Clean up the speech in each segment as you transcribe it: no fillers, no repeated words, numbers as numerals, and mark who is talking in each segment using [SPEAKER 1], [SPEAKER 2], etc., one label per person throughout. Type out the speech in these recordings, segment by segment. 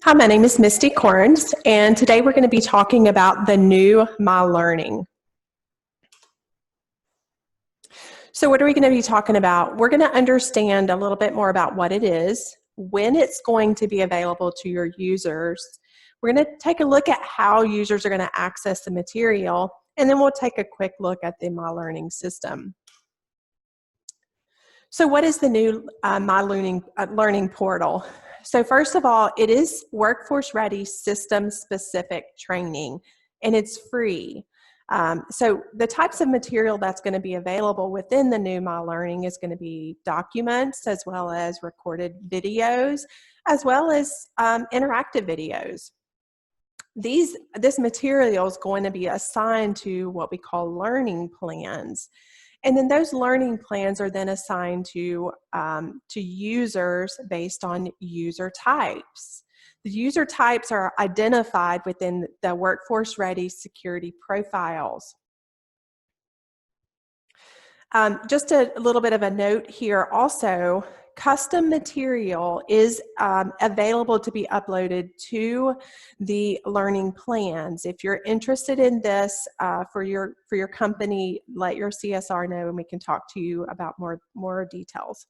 [SPEAKER 1] Hi, my name is Misty Corns, and today we're going to be talking about the new My Learning. So what are we going to be talking about? We're going to understand a little bit more about what it is, when it's going to be available to your users. We're going to take a look at how users are going to access the material, and then we'll take a quick look at the My Learning system. So what is the new My Learning portal? So first of all, it is workforce ready system specific training, and it's free. So the types of material that's going to be available within the new My Learning is going to be documents, as well as recorded videos, as well as interactive videos. This material is going to be assigned to what we call learning plans. And then those learning plans are then assigned to users based on user types. The user types are identified within the Workforce Ready security profiles. Just a little bit of a note here also, custom material is available to be uploaded to the learning plans. If you're interested in this for your company, let your CSR know and we can talk to you about more details.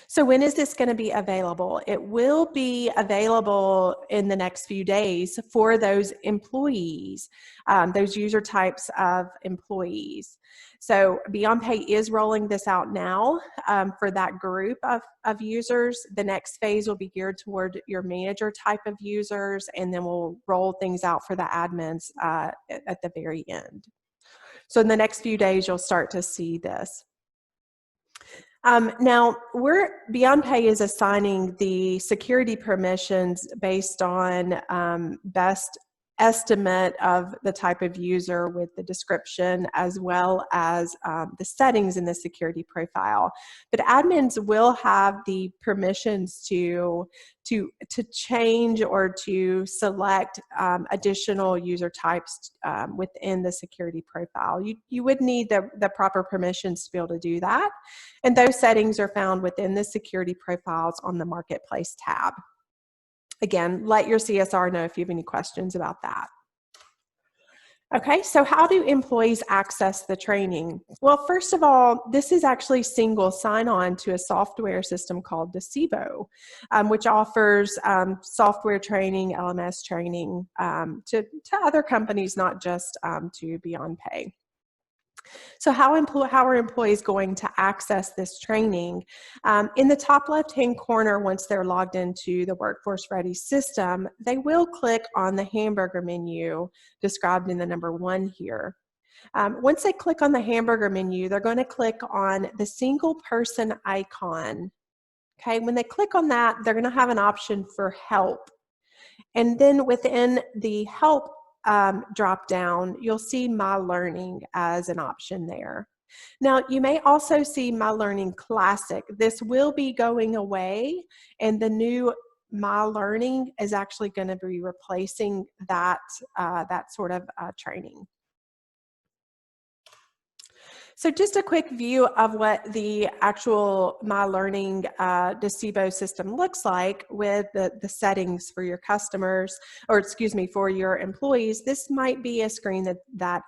[SPEAKER 1] So when is this going to be available? It will be available in the next few days for those employees, those user types of employees. So Beyond Pay is rolling this out now for that group of users. The next phase will be geared toward your manager type of users, and then we'll roll things out for the admins at the very end. So in the next few days, you'll start to see this. Now, Beyond Pay is assigning the security permissions based on best estimate of the type of user with the description, as well as the settings in the security profile. But admins will have the permissions to change or to select additional user types within the security profile. You would need the proper permissions to be able to do that. And those settings are found within the security profiles on the Marketplace tab. Again, let your CSR know if you have any questions about that. Okay, so how do employees access the training? Well, first of all, this is actually single sign-on to a software system called Docebo, which offers software training, LMS training to other companies, not just to Beyond Pay. So how are employees going to access this training? In the top left-hand corner, once they're logged into the Workforce Ready system, they will click on the hamburger menu described in the number 1 here. Once they click on the hamburger menu, they're going to click on the single person icon. Okay, when they click on that, they're going to have an option for help. And then within the help drop down, you'll see My Learning as an option there. Now, you may also see My Learning Classic. This will be going away, and the new My Learning is actually going to be replacing that sort of training. So just a quick view of what the actual My Learning Docebo system looks like with the settings for your customers, or excuse me, for your employees. This might be a screen that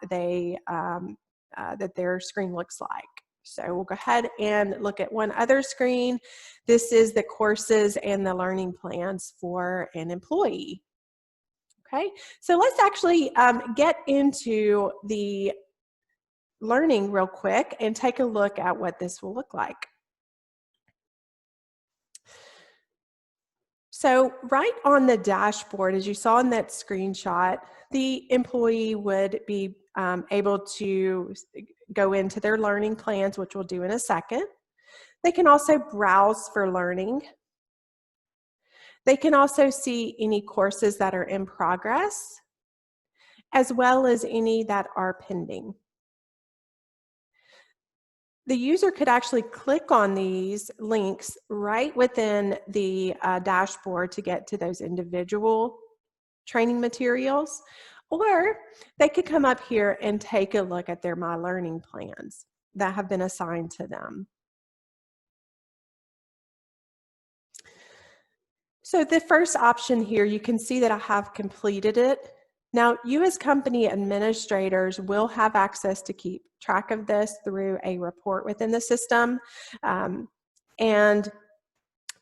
[SPEAKER 1] their screen looks like. So we'll go ahead and look at one other screen. This is the courses and the learning plans for an employee. Okay, so let's actually get into the learning real quick and take a look at what this will look like. So right on the dashboard, as you saw in that screenshot, the employee would be able to go into their learning plans, which we'll do in a second. They can also browse for learning. They can also see any courses that are in progress, as well as any that are pending. The user could actually click on these links right within the dashboard to get to those individual training materials, or they could come up here and take a look at their My Learning plans that have been assigned to them. So the first option here, you can see that I have completed it. Now, you as company administrators will have access to keep track of this through a report within the system. And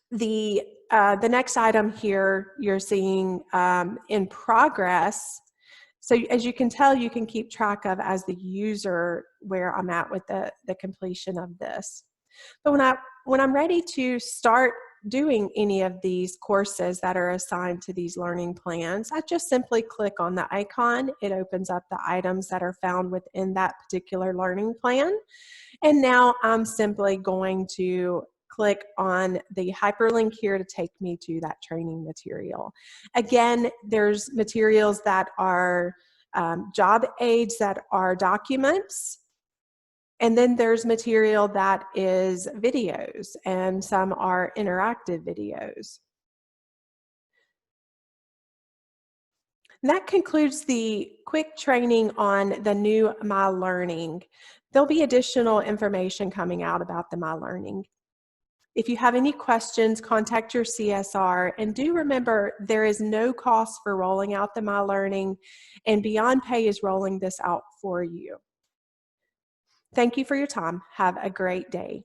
[SPEAKER 1] the next item here you're seeing in progress. So as you can tell, you can keep track of as the user where I'm at with the completion of this. But when I'm ready to start doing any of these courses that are assigned to these learning plans, I just simply click on the icon. It opens up the items that are found within that particular learning plan. And now I'm simply going to click on the hyperlink here to take me to that training material. Again, there's materials that are job aids that are documents. And then there's material that is videos, and some are interactive videos. And that concludes the quick training on the new MyLearning. There'll be additional information coming out about the MyLearning. If you have any questions, contact your CSR, and do remember there is no cost for rolling out the MyLearning, and Beyond Pay is rolling this out for you. Thank you for your time. Have a great day.